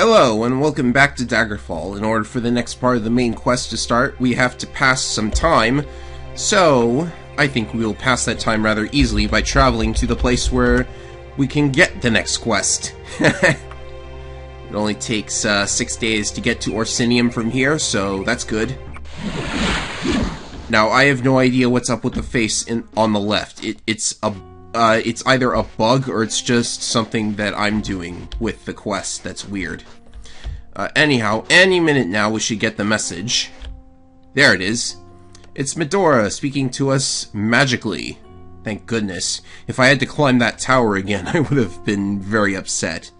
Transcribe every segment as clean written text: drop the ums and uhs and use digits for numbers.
Hello, and welcome back to Daggerfall. In order for the next part of the main quest to start, we have to pass some time, so I think we will pass that time rather easily by traveling to the place where we can get the next quest. It only takes 6 days to get to Orsinium from here, so that's good. Now, I have no idea what's up with the face on the left. It's either a bug or it's just something that I'm doing with the quest that's weird. Anyhow, any minute now we should get the message. There it is. It's Medora speaking to us magically. Thank goodness. If I had to climb that tower again, I would have been very upset.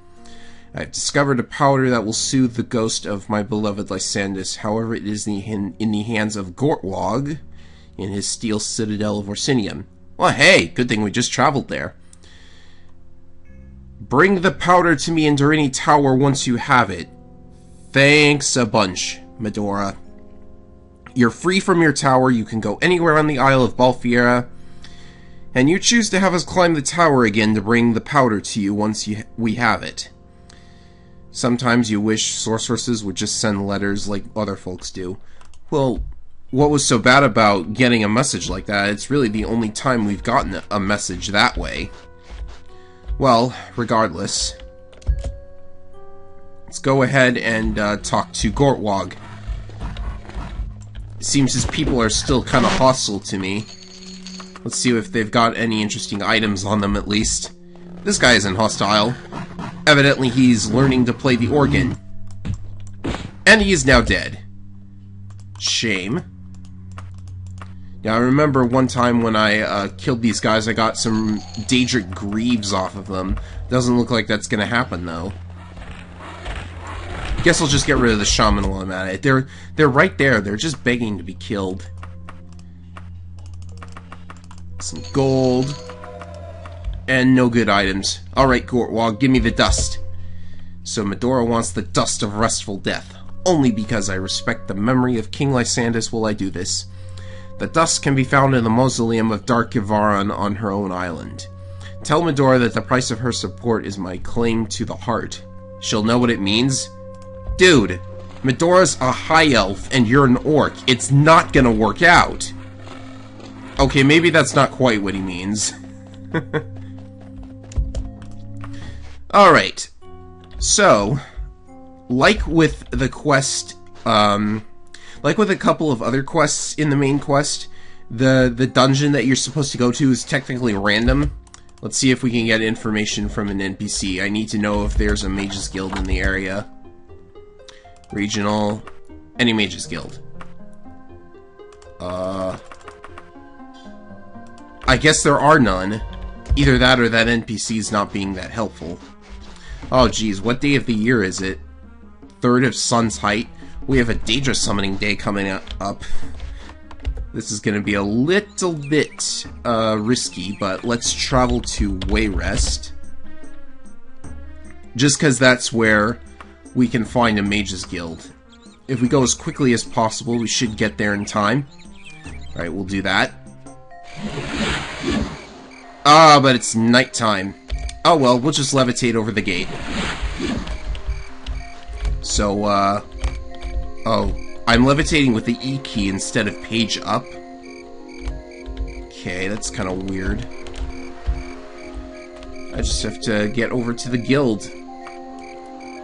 I've discovered a powder that will soothe the ghost of my beloved Lysandus. However, it is in the hands of Gortwog in his steel citadel of Orsinium. Well, hey, good thing we just traveled there. Bring the powder to me in Durini Tower once you have it. Thanks a bunch, Medora. You're free from your tower, you can go anywhere on the Isle of Balfiera, and you choose to have us climb the tower again to bring the powder to you once we have it. Sometimes you wish sorceresses would just send letters like other folks do. Well, what was so bad about getting a message like that? It's really the only time we've gotten a message that way. Well, regardless, let's go ahead and talk to Gortwog. It seems his people are still kind of hostile to me. Let's see if they've got any interesting items on them at least. This guy isn't hostile. Evidently he's learning to play the organ. And he is now dead. Shame. Now, I remember one time when I killed these guys, I got some Daedric Greaves off of them. Doesn't look like that's gonna happen, though. Guess I'll just get rid of the shaman while I'm at it. They're right there. They're just begging to be killed. Some gold. And no good items. Alright, Gortwog, give me the dust. So Medora wants the dust of restful death. Only because I respect the memory of King Lysandus will I do this. The dust can be found in the mausoleum of Dark Yvaron on her own island. Tell Medora that the price of her support is my claim to the heart. She'll know what it means. Dude, Medora's a high elf and you're an orc. It's not gonna work out. Okay, maybe that's not quite what he means. Alright. So, like with the quest, like with a couple of other quests in the main quest, the dungeon that you're supposed to go to is technically random. Let's see if we can get information from an NPC. I need to know if there's a Mages Guild in the area. Regional. Any Mages Guild. I guess there are none. Either that or that NPC's not being that helpful. Oh geez, what day of the year is it? 3rd of Sun's Height. We have a Daedra Summoning Day coming up. This is going to be a little bit risky, but let's travel to Wayrest. Just because that's where we can find a Mages Guild. If we go as quickly as possible, we should get there in time. Alright, we'll do that. Ah, but it's nighttime. Oh well, we'll just levitate over the gate. So, oh, I'm levitating with the E key instead of page up. Okay, that's kind of weird. I just have to get over to the guild.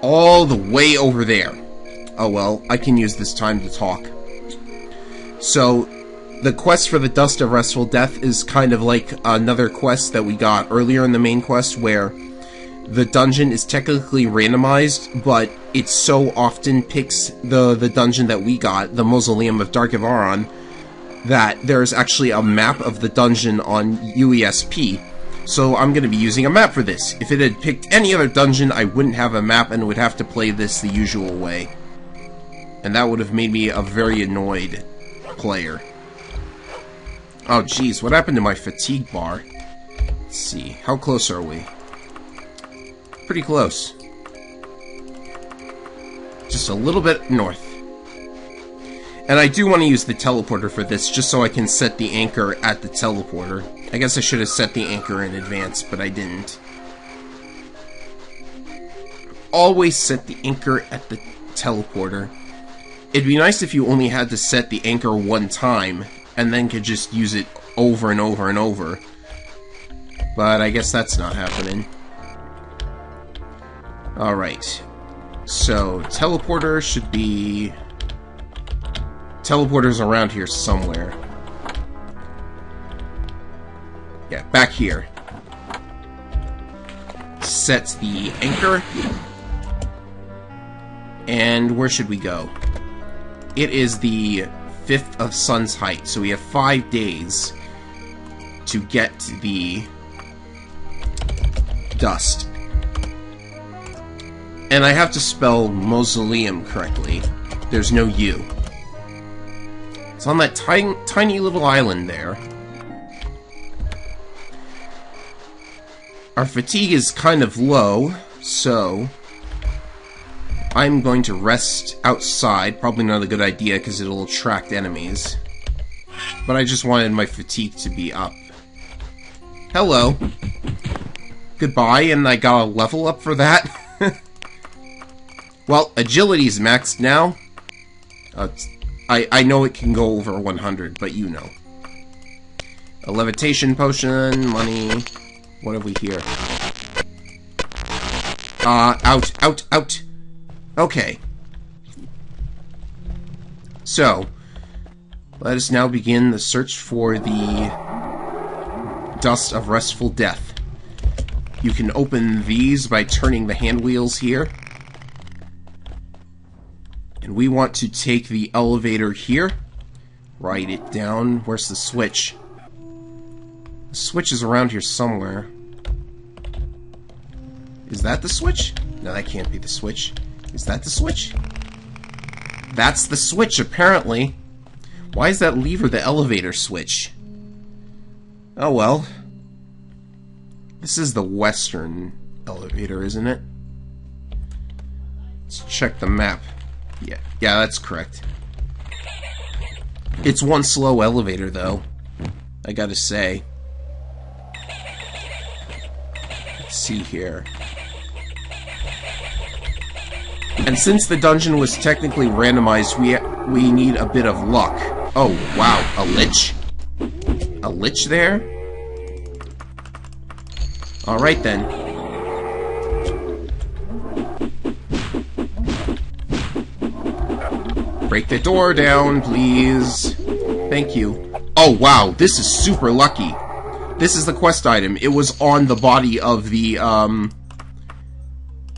All the way over there. Oh well, I can use this time to talk. So, the quest for the Dust of Restful Death is kind of like another quest that we got earlier in the main quest where the dungeon is technically randomized, but it so often picks the dungeon that we got, the Mausoleum of Dark Yvaron, that there's actually a map of the dungeon on UESP. So I'm going to be using a map for this. If it had picked any other dungeon, I wouldn't have a map and would have to play this the usual way. And that would have made me a very annoyed player. Oh geez, what happened to my fatigue bar? Let's see, how close are we? Pretty close. Just a little bit north. And I do want to use the teleporter for this, just so I can set the anchor at the teleporter. I guess I should have set the anchor in advance, but I didn't. always set the anchor at the teleporter. It'd be nice if you only had to set the anchor one time, and then could just use it over and over and over. But I guess that's not happening. Alright. So, teleporter should be... Teleporter's around here somewhere. Yeah, back here. Sets the anchor. And where should we go? It is the 5th of sun's height, so we have 5 days to get the dust. And I have to spell mausoleum correctly. There's no U. It's on that tiny little island there. Our fatigue is kind of low, so I'm going to rest outside. Probably not a good idea because it'll attract enemies. But I just wanted my fatigue to be up. Hello. Goodbye, and I got a level up for that. Well, agility's maxed now. I know it can go over 100, but you know. A levitation potion, money. What have we here? Out. Okay. So, let us now begin the search for the Dust of Restful Death. You can open these by turning the hand wheels here. And we want to take the elevator here. Write it down. Where's the switch? The switch is around here somewhere. Is that the switch? No, that can't be the switch. Is that the switch? That's the switch, apparently. Why is that lever the elevator switch? Oh well. This is the western elevator, isn't it? Let's check the map. Yeah, that's correct. It's one slow elevator, though. I gotta say. Let's see here. And since the dungeon was technically randomized, we need a bit of luck. Oh, wow. A lich? A lich there? Alright then. Break the door down, please. Thank you. Oh, wow. This is super lucky. This is the quest item. It was on the body of the,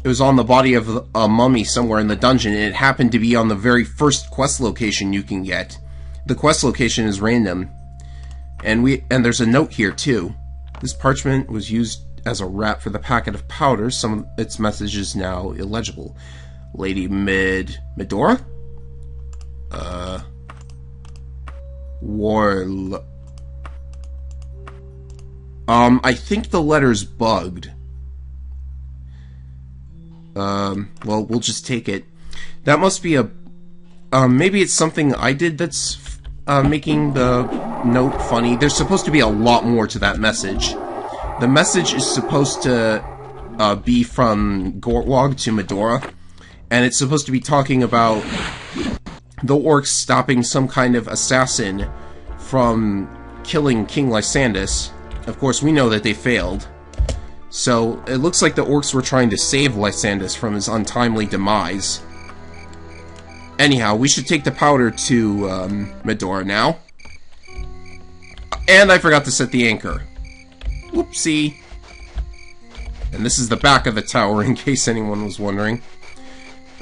It was on the body of a mummy somewhere in the dungeon, and it happened to be on the very first quest location you can get. The quest location is random. And there's a note here, too. This parchment was used as a wrap for the packet of powder. Some of its message is now illegible. Lady Medora? I think the letter's bugged. Well, we'll just take it. That must be a... maybe it's something I did that's making the note funny. There's supposed to be a lot more to that message. The message is supposed to be from Gortwog to Medora, and it's supposed to be talking about the orcs stopping some kind of assassin from killing King Lysandus. Of course, we know that they failed. So, it looks like the orcs were trying to save Lysandus from his untimely demise. Anyhow, we should take the powder to Medora now. And I forgot to set the anchor. Whoopsie. And this is the back of the tower, in case anyone was wondering.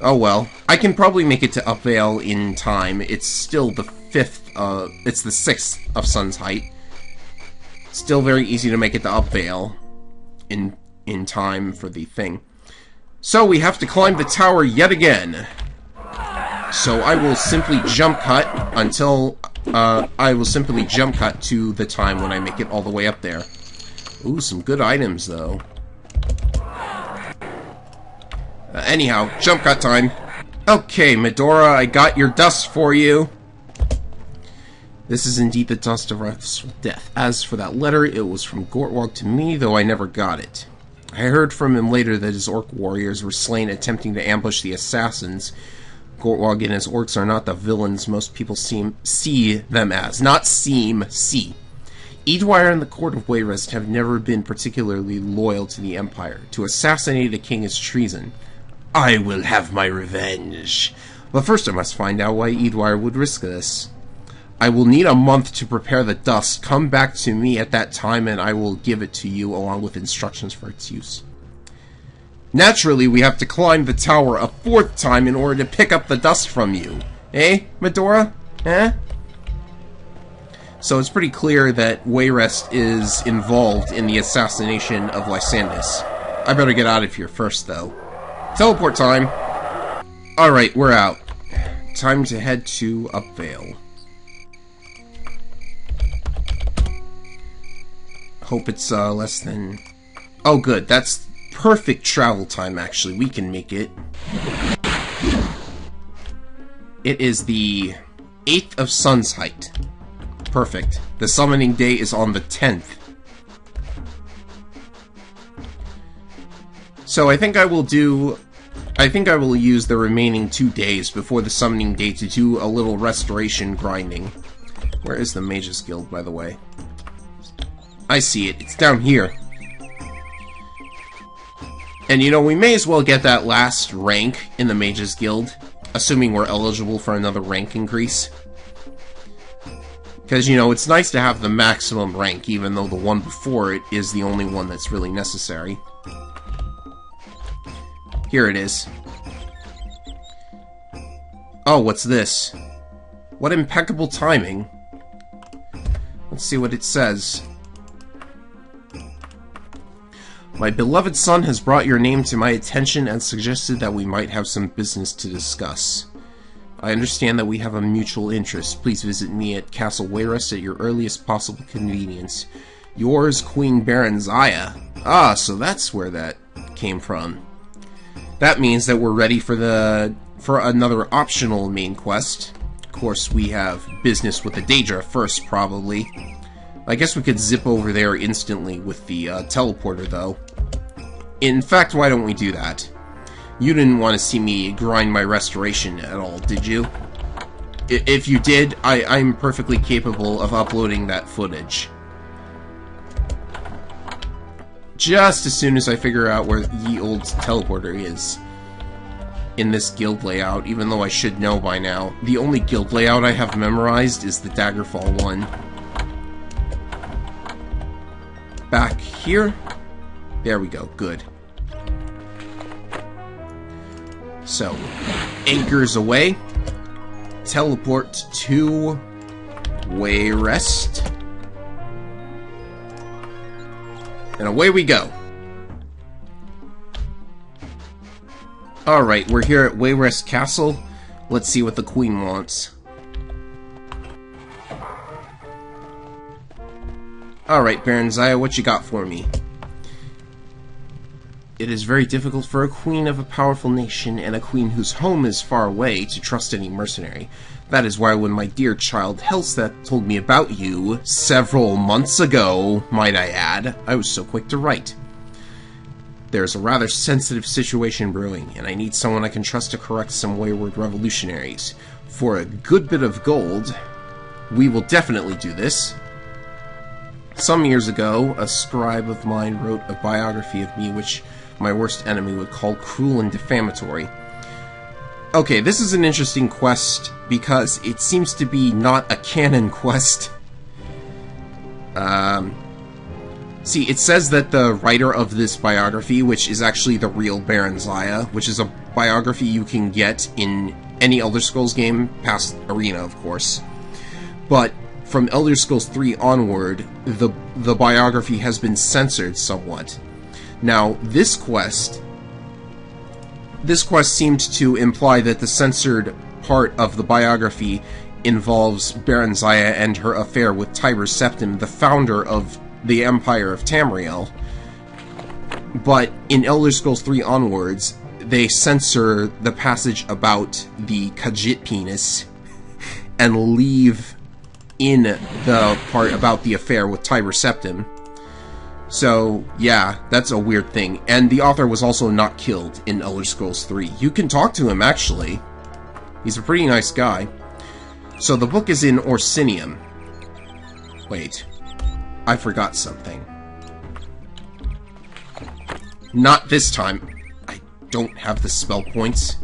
Oh well. I can probably make it to Upvale in time. It's still the 5th, it's the 6th of Sun's Height. Still very easy to make it to Upvale in time for the thing. So we have to climb the tower yet again. So I will simply jump cut until I will simply jump cut to the time when I make it all the way up there. Ooh, some good items though. Anyhow, jump cut time. Okay, Medora, I got your dust for you. This is indeed the dust of restful death. As for that letter, it was from Gortwog to me, though I never got it. I heard from him later that his orc warriors were slain attempting to ambush the assassins. Gortwog and his orcs are not the villains most people see them as. Not see. Eadwire and the court of Wayrest have never been particularly loyal to the Empire. To assassinate a king is treason. I will have my revenge. But first I must find out why Eadwire would risk this. I will need a month to prepare the dust. Come back to me at that time and I will give it to you along with instructions for its use. Naturally, we have to climb the tower a 4th time in order to pick up the dust from you. Eh, Medora? Eh? So it's pretty clear that Wayrest is involved in the assassination of Lysandus. I better get out of here first, though. Teleport time! Alright, we're out. Time to head to Upvale. Hope it's less than... Oh good, that's perfect travel time actually. We can make it. It is the 8th of Sun's Height. Perfect. The summoning day is on the 10th. So I think I will use the remaining 2 days before the summoning day to do a little restoration grinding. Where is the Mages Guild, by the way? I see it. It's down here. And you know, we may as well get that last rank in the Mages Guild, assuming we're eligible for another rank increase. Because, you know, it's nice to have the maximum rank, even though the one before it is the only one that's really necessary. Here it is. Oh, what's this? What impeccable timing. Let's see what it says. My beloved son has brought your name to my attention and suggested that we might have some business to discuss. I understand that we have a mutual interest. Please visit me at Castle Wayrest at your earliest possible convenience. Yours, Queen Barenziah. Ah, so that's where that came from. That means that we're ready for another optional main quest. Of course, we have business with the Daedra first, probably. I guess we could zip over there instantly with the teleporter, though. In fact, why don't we do that? You didn't want to see me grind my restoration at all, did you? If you did, I'm perfectly capable of uploading that footage. Just as soon as I figure out where ye old teleporter is in this guild layout, even though I should know by now. The only guild layout I have memorized is the Daggerfall one. Back here. There we go. Good. So, anchors away. Teleport to Wayrest. And away we go. Alright, we're here at Wayrest Castle. Let's see what the Queen wants. Alright, Barenziah, what you got for me? It is very difficult for a queen of a powerful nation and a queen whose home is far away to trust any mercenary. That is why when my dear child Helseth told me about you, several months ago, might I add, I was so quick to write. There's a rather sensitive situation brewing, and I need someone I can trust to correct some wayward revolutionaries. For a good bit of gold, we will definitely do this. Some years ago, a scribe of mine wrote a biography of me which my worst enemy would call cruel and defamatory. Okay, this is an interesting quest because it seems to be not a canon quest. See, it says that the writer of this biography, which is actually the real Barenziah, which is a biography you can get in any Elder Scrolls game, past Arena, of course. But from Elder Scrolls 3 onward, the biography has been censored somewhat. Now, this quest seemed to imply that the censored part of the biography involves Barenziah and her affair with Tiber Septim, the founder of the Empire of Tamriel. But in Elder Scrolls 3 onwards, they censor the passage about the Khajiit penis and leave in the part about the affair with Tiber Septim. So, yeah, that's a weird thing. And the author was also not killed in Elder Scrolls 3. You can talk to him, actually. He's a pretty nice guy. So the book is in Orsinium. Wait. I forgot something. Not this time. I don't have the spell points.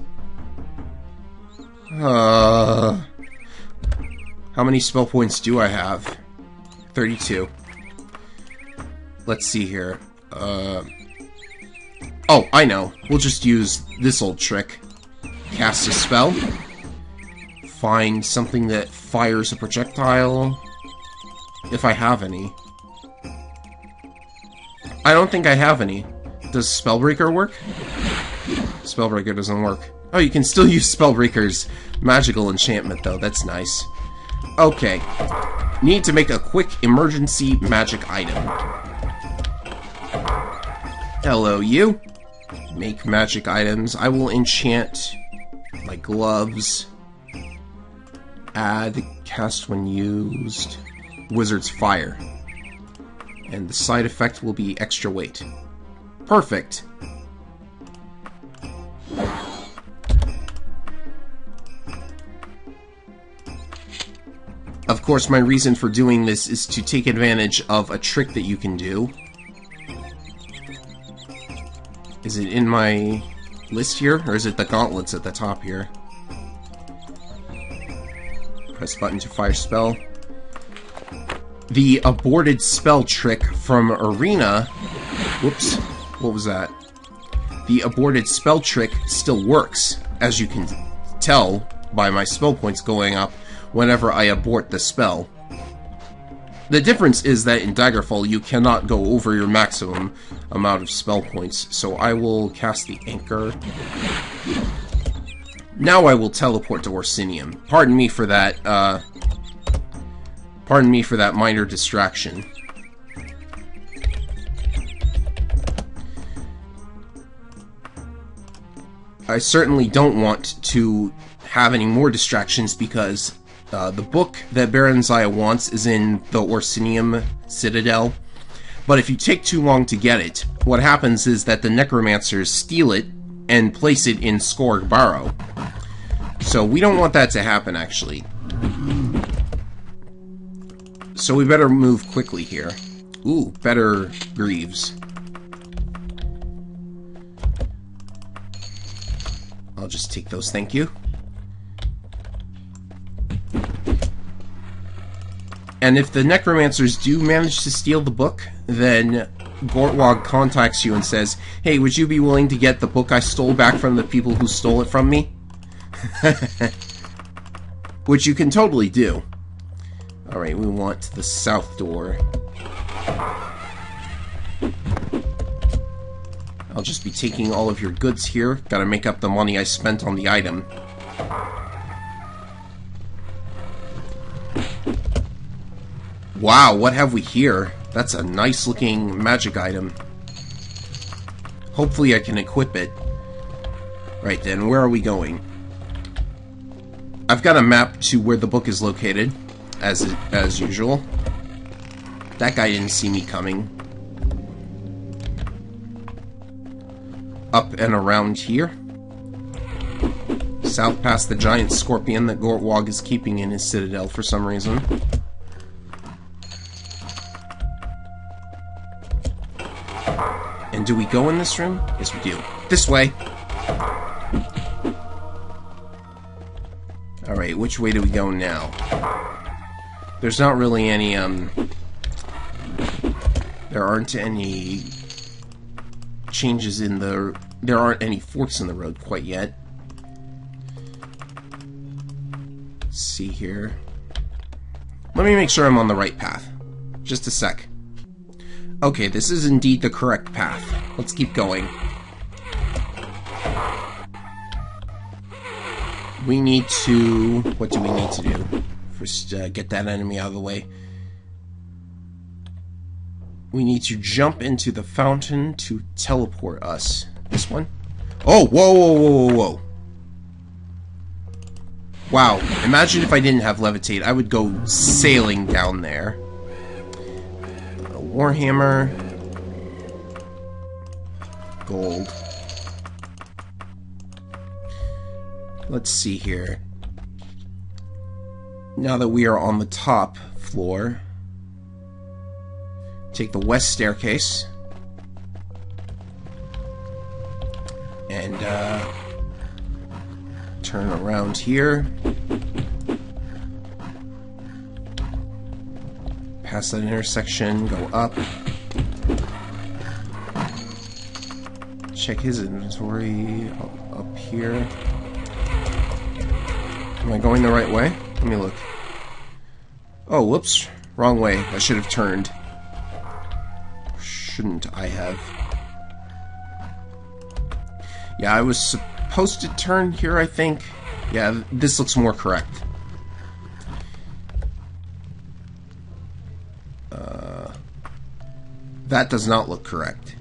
How many spell points do I have? 32. Let's see here. Oh, I know. We'll just use this old trick. Cast a spell. Find something that fires a projectile. If I have any. I don't think I have any. Does Spellbreaker work? Spellbreaker doesn't work. Oh, you can still use Spellbreaker's magical enchantment, though. That's nice. Okay. Need to make a quick emergency magic item. Hello, you. Make magic items. I will enchant my gloves. Add cast when used. Wizard's Fire. And the side effect will be extra weight. Perfect. Of course, my reason for doing this is to take advantage of a trick that you can do. Is it in my list here? Or is it the gauntlets at the top here? Press button to fire spell. The aborted spell trick from Arena... Whoops. What was that? The aborted spell trick still works, as you can tell by my spell points going up whenever I abort the spell. The difference is that in Daggerfall you cannot go over your maximum amount of spell points, so I will cast the Anchor. Now I will teleport to Orsinium. Pardon me for that, minor distraction. I certainly don't want to have any more distractions because the book that Barenziah wants is in the Orsinium Citadel. But if you take too long to get it, what happens is that the necromancers steal it and place it in Skorg Barrow. So we don't want that to happen, actually. So we better move quickly here. Ooh, better greaves. I'll just take those, thank you. And if the necromancers do manage to steal the book, then Gortwog contacts you and says, "Hey, would you be willing to get the book I stole back from the people who stole it from me?" Which you can totally do. Alright, we want the south door. I'll just be taking all of your goods here. Gotta make up the money I spent on the item. Wow, what have we here? That's a nice looking magic item. Hopefully I can equip it. Right then, where are we going? I've got a map to where the book is located, as usual. That guy didn't see me coming. Up and around here. South past the giant scorpion that Gortwog is keeping in his citadel for some reason. And do we go in this room? Yes, we do. This way! Alright, which way do we go now? There's not really any, there aren't any changes in the... There aren't any forks in the road quite yet. Let's see here. Let me make sure I'm on the right path. Just a sec. Okay, this is indeed the correct path. Let's keep going. We need to... What do we need to do? First, get that enemy out of the way. We need to jump into the fountain to teleport us. This one? Oh, whoa, whoa, whoa, whoa, whoa. Wow, imagine if I didn't have levitate. I would go sailing down there. A warhammer. gold. Let's see here. Now that we are on the top floor, take the west staircase. And, turn around here. Past that intersection, go up. Check his inventory up here. Am I going the right way? Let me look. Oh, whoops. Wrong way. I should have turned. Shouldn't I have? Yeah, I was supposed to turn here, I think. Yeah, this looks more correct. That does not look correct.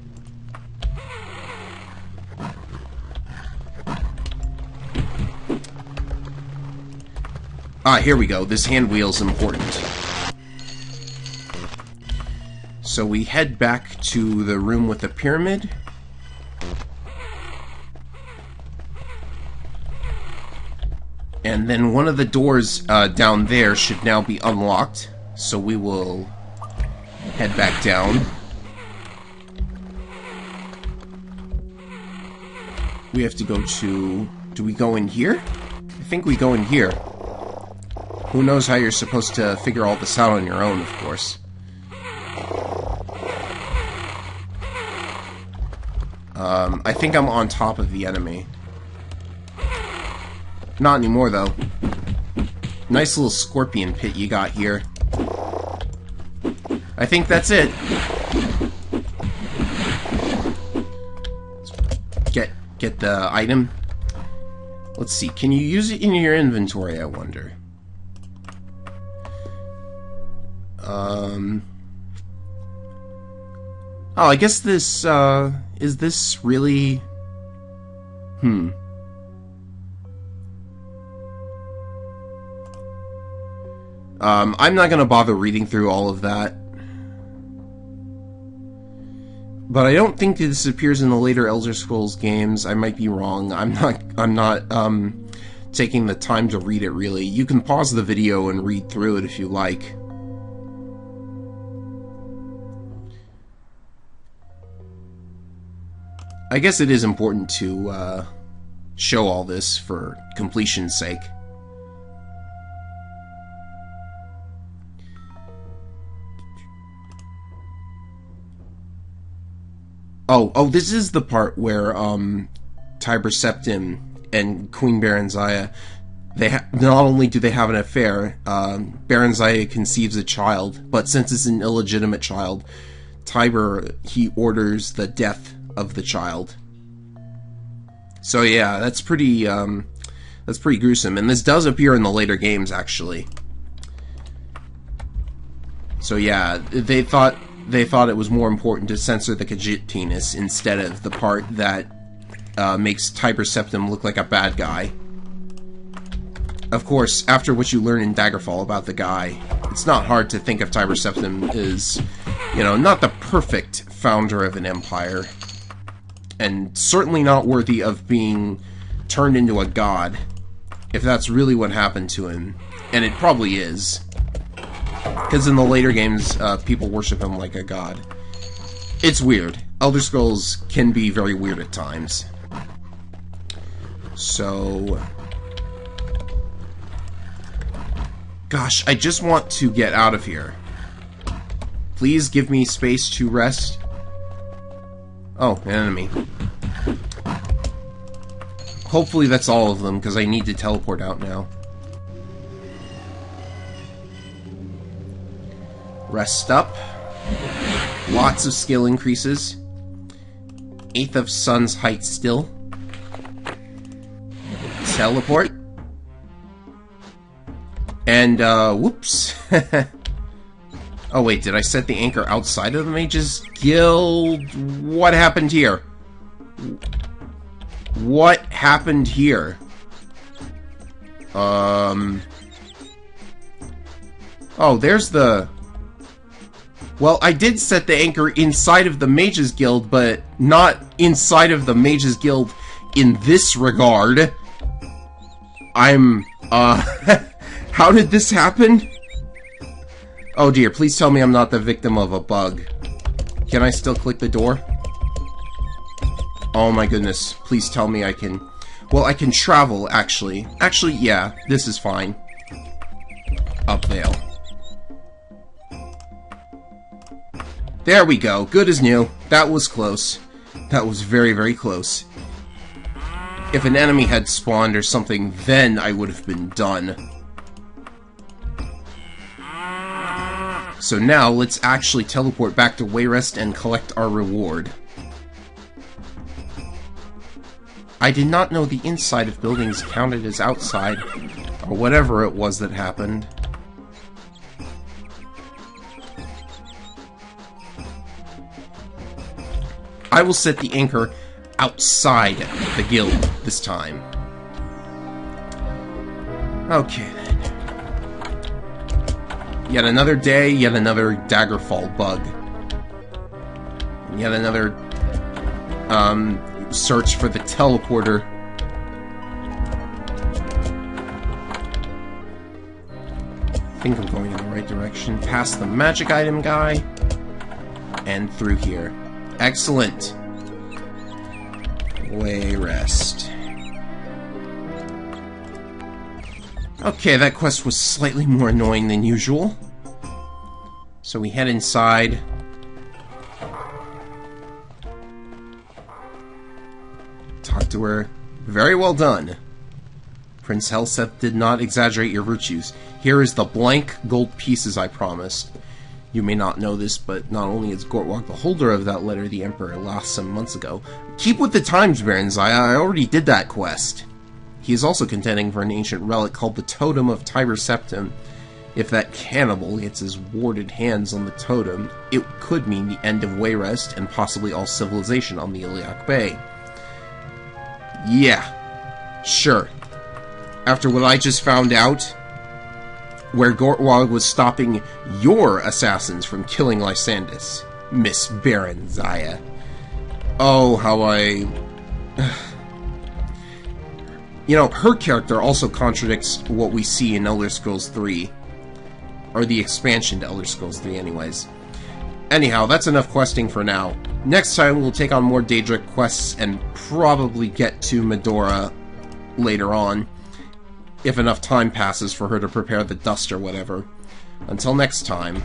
Ah, here we go. This hand wheel is important. So we head back to the room with the pyramid. And then one of the doors down there should now be unlocked. So we will head back down. We have to go to... Do we go in here? I think we go in here. Who knows how you're supposed to figure all this out on your own, of course. I think I'm on top of the enemy. Not anymore, though. Nice little scorpion pit you got here. I think that's it. Get the item. Let's see. Can you use it in your inventory, I wonder? Oh, I guess this, is this really... I'm not gonna bother reading through all of that. But I don't think this appears in the later Elder Scrolls games. I might be wrong. I'm not taking the time to read it, really. You can pause the video and read through it if you like. I guess it is important to show all this for completion's sake. Oh, this is the part where Tiber Septim and Queen Barenziah, not only do they have an affair, Barenziah conceives a child, but since it's an illegitimate child, Tiber, he orders the death of the child. So yeah, that's pretty gruesome, and this does appear in the later games, actually. So yeah, they thought it was more important to censor the Khajiit penis instead of the part that makes Tiber Septim look like a bad guy. Of course, after what you learn in Daggerfall about the guy, it's not hard to think of Tiber Septim as, you know, not the perfect founder of an empire, and certainly not worthy of being turned into a god, if that's really what happened to him. And it probably is. Because in the later games, people worship him like a god. It's weird. Elder Scrolls can be very weird at times. So... Gosh, I just want to get out of here. Please give me space to rest. Oh, an enemy. Hopefully that's all of them, because I need to teleport out now. Rest up. Lots of skill increases. 1/8 of sun's height still. Teleport. And, whoops. Oh wait, did I set the anchor outside of the Mage's Guild? What happened here? What happened here? Oh, there's the... Well, I did set the anchor inside of the Mages Guild, but not inside of the Mages Guild in this regard. How did this happen? Oh dear, please tell me I'm not the victim of a bug. Can I still click the door? Oh my goodness, please tell me I can... Well, I can travel, actually. Actually, yeah, this is fine. Up there. There we go, good as new. That was close. That was very, very close. If an enemy had spawned or something, then I would have been done. So now, let's actually teleport back to Wayrest and collect our reward. I did not know the inside of buildings counted as outside, or whatever it was that happened. I will set the anchor outside the guild this time. Okay then. Yet another day, yet another Daggerfall bug. Yet another, search for the teleporter. I think I'm going in the right direction. Past the magic item guy. And through here. Excellent. Wayrest. Okay, that quest was slightly more annoying than usual. So we head inside. Talk to her. Very well done. Prince Helseth did not exaggerate your virtues. Here is the blank gold pieces I promised. You may not know this, but not only is Gortwog the holder of that letter the Emperor lost some months ago. Keep with the times, Barenziah. I already did that quest. He is also contending for an ancient relic called the Totem of Tiber Septim. If that cannibal gets his warded hands on the totem, it could mean the end of Wayrest and possibly all civilization on the Iliac Bay. Yeah, sure. After what I just found out, where Gortwog was stopping your assassins from killing Lysandus, Miss Barenziah. Oh, how I... You know, her character also contradicts what we see in Elder Scrolls 3. Or the expansion to Elder Scrolls 3 anyways. Anyhow, that's enough questing for now. Next time we'll take on more Daedric quests and probably get to Medora later on. If enough time passes for her to prepare the dust or whatever. Until next time.